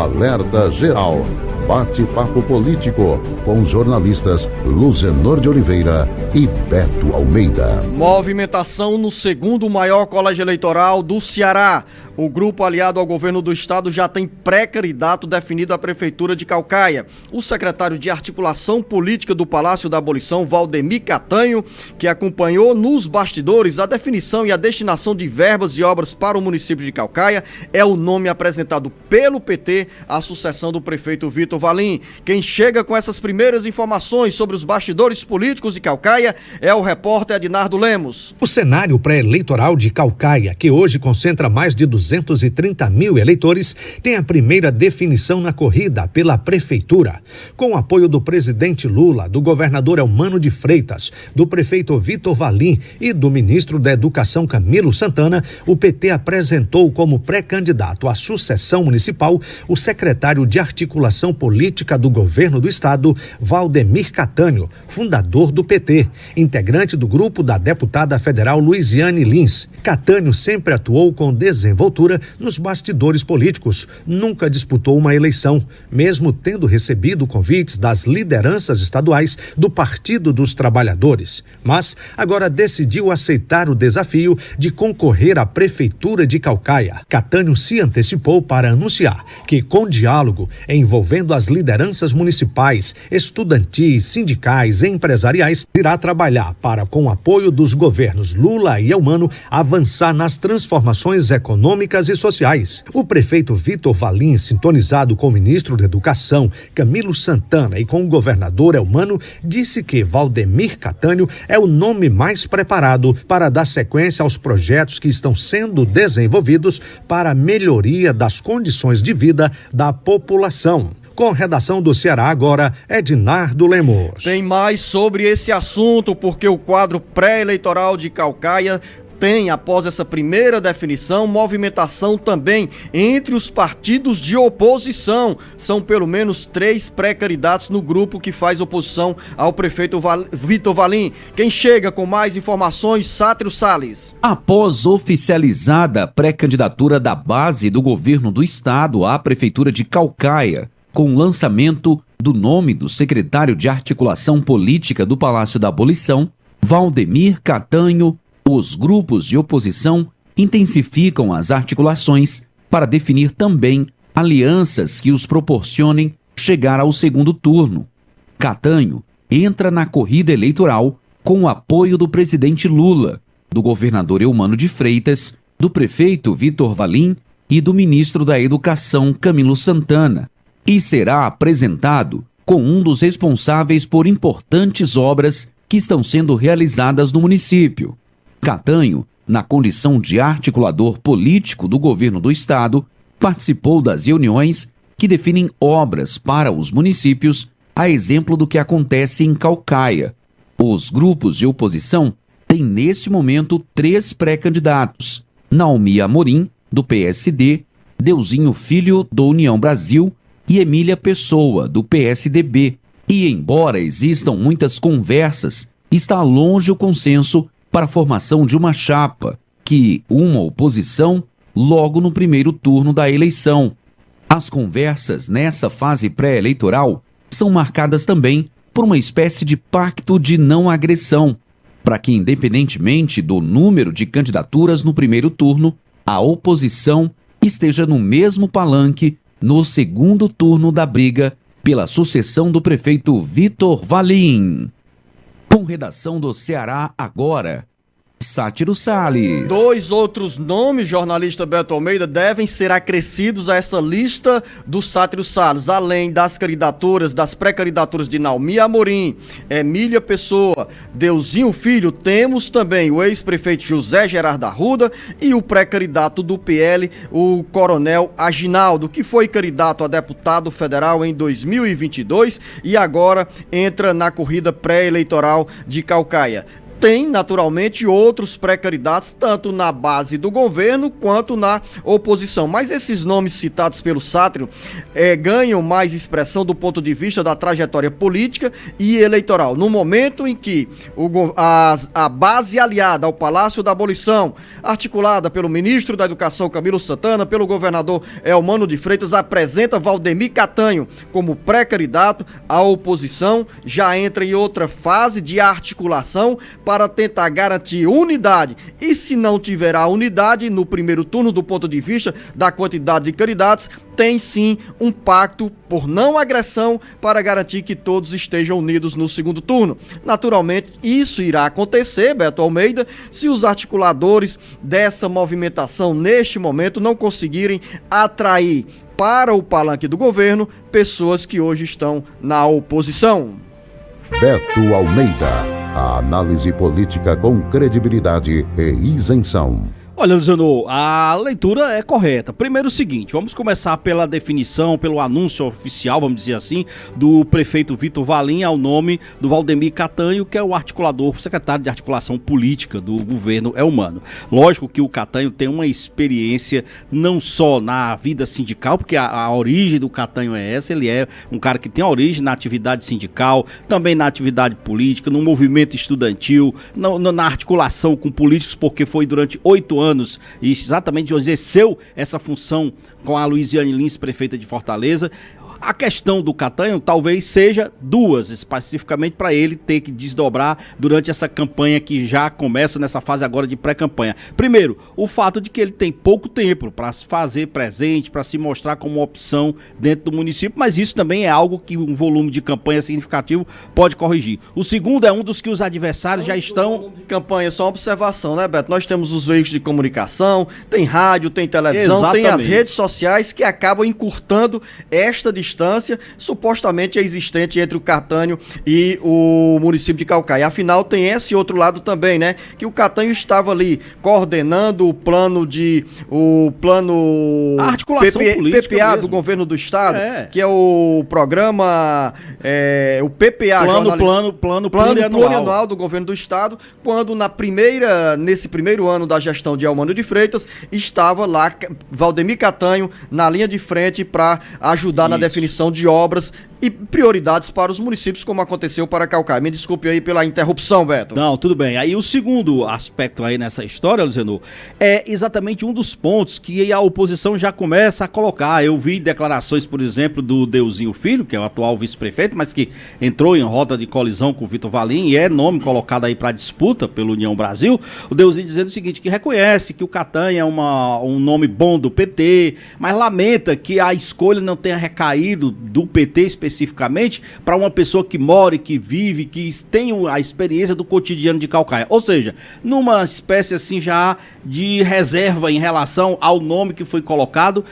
Alerta Geral. Bate-papo político com jornalistas Luzenor de Oliveira e Beto Almeida. Movimentação no segundo maior colégio eleitoral do Ceará. O grupo aliado ao governo do estado já tem pré-candidato definido à prefeitura de Caucaia. O secretário de articulação política do Palácio da Abolição, Valdemir Catanho, que acompanhou nos bastidores a definição e a destinação de verbas e obras para o município de Caucaia, é o nome apresentado pelo PT à sucessão do prefeito Vitor Valim. Quem chega com essas primeiras informações sobre os bastidores políticos de Caucaia é o repórter Ednardo Lemos. O cenário pré-eleitoral de Caucaia, que hoje concentra mais de 230 mil eleitores, tem a primeira definição na corrida pela prefeitura. Com o apoio do presidente Lula, do governador Eumano de Freitas, do prefeito Vitor Valim e do ministro da Educação Camilo Santana, o PT apresentou como pré-candidato à sucessão municipal o secretário de articulação política do governo do estado, Valdemir Catanho, fundador do PT, integrante do grupo da deputada federal Luiziane Lins. Catanho sempre atuou com desenvoltura nos bastidores políticos, nunca disputou uma eleição, mesmo tendo recebido convites das lideranças estaduais do Partido dos Trabalhadores, mas agora decidiu aceitar o desafio de concorrer à prefeitura de Caucaia. Catanho se antecipou para anunciar que, com diálogo envolvendo as lideranças municipais, estudantis, sindicais e empresariais, irá trabalhar para, com o apoio dos governos Lula e Eumano, avançar nas transformações econômicas e sociais. O prefeito Vitor Valim, sintonizado com o ministro da Educação, Camilo Santana, e com o governador Eumano, disse que Valdemir Catanho é o nome mais preparado para dar sequência aos projetos que estão sendo desenvolvidos para a melhoria das condições de vida da população. Com redação do Ceará agora, Ednardo Lemos. Tem mais sobre esse assunto, porque o quadro pré-eleitoral de Caucaia tem, após essa primeira definição, movimentação também entre os partidos de oposição. São pelo menos 3 pré-candidatos no grupo que faz oposição ao prefeito Vitor Valim. Quem chega com mais informações, Sátiro Salles. Após oficializada a pré-candidatura da base do governo do estado à prefeitura de Caucaia, com o lançamento do nome do secretário de articulação política do Palácio da Abolição, Valdemir Catanho, os grupos de oposição intensificam as articulações para definir também alianças que os proporcionem chegar ao segundo turno. Catanho entra na corrida eleitoral com o apoio do presidente Lula, do governador Eumano de Freitas, do prefeito Vitor Valim e do ministro da Educação Camilo Santana, e será apresentado com um dos responsáveis por importantes obras que estão sendo realizadas no município. Catanho, na condição de articulador político do governo do estado, participou das reuniões que definem obras para os municípios, a exemplo do que acontece em Caucaia. Os grupos de oposição têm nesse momento 3 pré-candidatos: Naomi Amorim, do PSD, Deusinho Filho, do União Brasil, e Emília Pessoa, do PSDB. E embora existam muitas conversas, está longe o consenso para a formação de uma chapa, que uma oposição logo no primeiro turno da eleição. As conversas nessa fase pré-eleitoral são marcadas também por uma espécie de pacto de não agressão, para que, independentemente do número de candidaturas no primeiro turno, a oposição esteja no mesmo palanque no segundo turno da briga pela sucessão do prefeito Vitor Valim. Com redação do Ceará agora, Sátiro Salles. 2 outros nomes, jornalista Beto Almeida, devem ser acrescidos a essa lista do Sátiro Salles, além das candidaturas, das pré-candidaturas de Naomi Amorim, Emília Pessoa, Deusinho Filho. Temos também o ex-prefeito José Gerardo Arruda e o pré-candidato do PL, o coronel Aginaldo, que foi candidato a deputado federal em 2022 e agora entra na corrida pré-eleitoral de Caucaia. tem, naturalmente, outros pré-candidatos, tanto na base do governo quanto na oposição. Mas esses nomes citados pelo Sátrio ganham mais expressão do ponto de vista da trajetória política e eleitoral. No momento em que a base aliada ao Palácio da Abolição, articulada pelo ministro da Educação, Camilo Santana, pelo governador Elmano de Freitas, apresenta Valdemir Catanho como pré-candidato, a oposição já entra em outra fase de articulação para tentar garantir unidade. E se não tiver a unidade no primeiro turno, do ponto de vista da quantidade de candidatos, tem sim um pacto por não agressão para garantir que todos estejam unidos no segundo turno. Naturalmente, isso irá acontecer, Beto Almeida, se os articuladores dessa movimentação neste momento não conseguirem atrair para o palanque do governo pessoas que hoje estão na oposição. Beto Almeida, a análise política com credibilidade e isenção. Olha, Luciano, a leitura é correta. Primeiro o seguinte, vamos começar pela definição, pelo anúncio oficial, vamos dizer assim, do prefeito Vitor Valim ao nome do Valdemir Catanho, que é o articulador, secretário de articulação política do governo Elmano. Lógico que o Catanho tem uma experiência não só na vida sindical, porque a origem do Catanho é essa, ele é um cara que tem origem na atividade sindical, também na atividade política, no movimento estudantil, na articulação com políticos, porque foi durante 8 anos e exatamente exerceu essa função com a Luiziane Lins, prefeita de Fortaleza. A questão do Catanho talvez seja duas, especificamente para ele ter que desdobrar durante essa campanha que já começa nessa fase agora de pré-campanha. Primeiro, o fato de que ele tem pouco tempo para se fazer presente, para se mostrar como uma opção dentro do município, mas isso também é algo que um volume de campanha significativo pode corrigir. O segundo é um dos que os adversários já estão... Campanha, só uma observação, né, Beto? Nós temos os veículos de comunicação, tem rádio, tem televisão, Exatamente. Tem as redes sociais que acabam encurtando esta distância supostamente existente entre o Catanho e o município de Caucaia. Afinal, tem esse outro lado também, né? Que o Catanho estava ali coordenando o plano a articulação política PPA mesmo do governo do estado, que é o programa, o PPA, plano plurianual do governo do estado, quando nesse primeiro ano da gestão de Elmano de Freitas, estava lá Valdemir Catanho na linha de frente para ajudar na definição de obras e prioridades para os municípios, como aconteceu para Caucaia. Me desculpe aí pela interrupção, Beto. Não, tudo bem. Aí o segundo aspecto aí nessa história, Luciano, é exatamente um dos pontos que a oposição já começa a colocar. Eu vi declarações, por exemplo, do Deusinho Filho, que é o atual vice-prefeito, mas que entrou em rota de colisão com o Vitor Valim e é nome colocado aí para disputa pelo União Brasil. O Deusinho dizendo o seguinte, que reconhece que o Catanho é um nome bom do PT, mas lamenta que a escolha não tenha recaído do PT especificamente para uma pessoa que mora, que vive, que tem a experiência do cotidiano de Caucaia. Ou seja, numa espécie assim já de reserva em relação ao nome que foi colocado,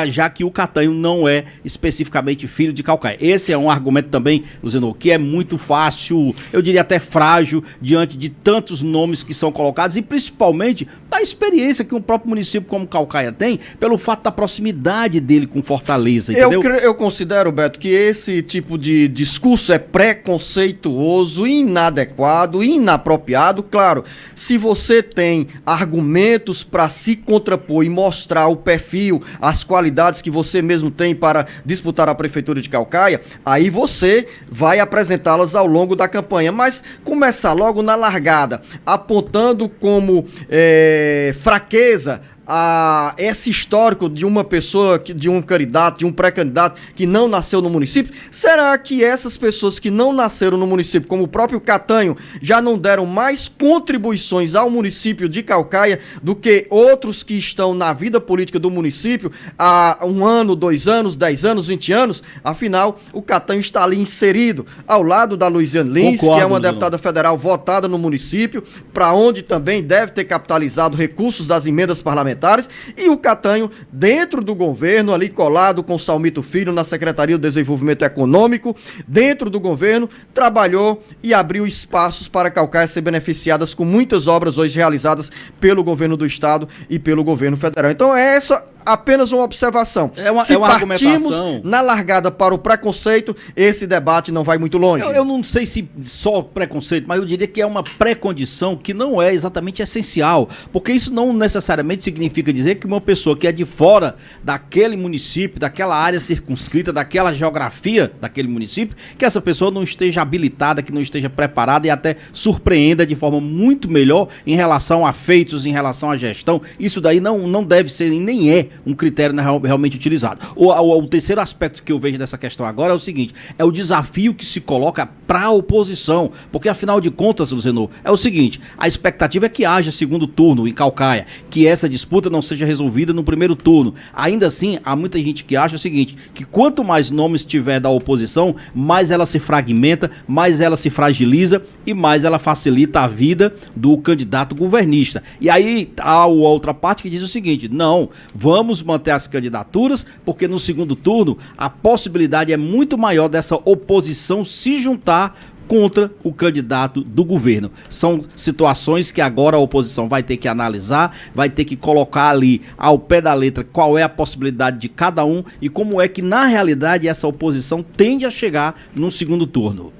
já que o Catanho não é especificamente filho de Caucaia. Esse é um argumento também, Luciano, que é muito fácil, eu diria até frágil, diante de tantos nomes que são colocados e principalmente da experiência que um próprio município como Caucaia tem, pelo fato da proximidade dele com Fortaleza, entendeu? Eu considero, Beto, que esse tipo de discurso é preconceituoso, inadequado, inapropriado. Claro, se você tem argumentos para se contrapor e mostrar o perfil, as qualidades que você mesmo tem para disputar a prefeitura de Caucaia, aí você vai apresentá-las ao longo da campanha, mas começar logo na largada, apontando como fraqueza esse histórico de uma pessoa, de um candidato, de um pré-candidato que não nasceu no município, será que essas pessoas que não nasceram no município, como o próprio Catanho, já não deram mais contribuições ao município de Caucaia do que outros que estão na vida política do município há 1 ano, 2 anos, 10 anos, 20 anos? Afinal, o Catanho está ali inserido ao lado da Luiziane Lins, que é uma deputada federal votada no município, para onde também deve ter capitalizado recursos das emendas parlamentares. E o Catanho, dentro do governo, ali colado com o Salmito Filho na Secretaria do Desenvolvimento Econômico, dentro do governo, trabalhou e abriu espaços para Caucaia ser beneficiadas com muitas obras hoje realizadas pelo governo do estado e pelo governo federal. Então essa apenas uma observação. Se é uma partimos argumentação. na largada para o preconceito, esse debate não vai muito longe. Eu não sei se só preconceito, mas eu diria que é uma pré-condição que não é exatamente essencial, porque isso não necessariamente significa dizer que uma pessoa que é de fora daquele município, daquela área circunscrita, daquela geografia daquele município, que essa pessoa não esteja habilitada, que não esteja preparada e até surpreenda de forma muito melhor em relação a feitos, em relação à gestão. Isso daí não deve ser e nem é um critério realmente utilizado. O terceiro aspecto que eu vejo dessa questão agora é o seguinte, é o desafio que se coloca para a oposição, porque afinal de contas, Luzenor, é o seguinte, a expectativa é que haja segundo turno em Caucaia, que essa disputa não seja resolvida no primeiro turno. Ainda assim, há muita gente que acha o seguinte, que quanto mais nomes tiver da oposição, mais ela se fragmenta, mais ela se fragiliza e mais ela facilita a vida do candidato governista. E aí há a outra parte que diz o seguinte, não, vamos manter as candidaturas, porque no segundo turno a possibilidade é muito maior dessa oposição se juntar contra o candidato do governo. São situações que agora a oposição vai ter que analisar, vai ter que colocar ali ao pé da letra qual é a possibilidade de cada um e como é que na realidade essa oposição tende a chegar no segundo turno.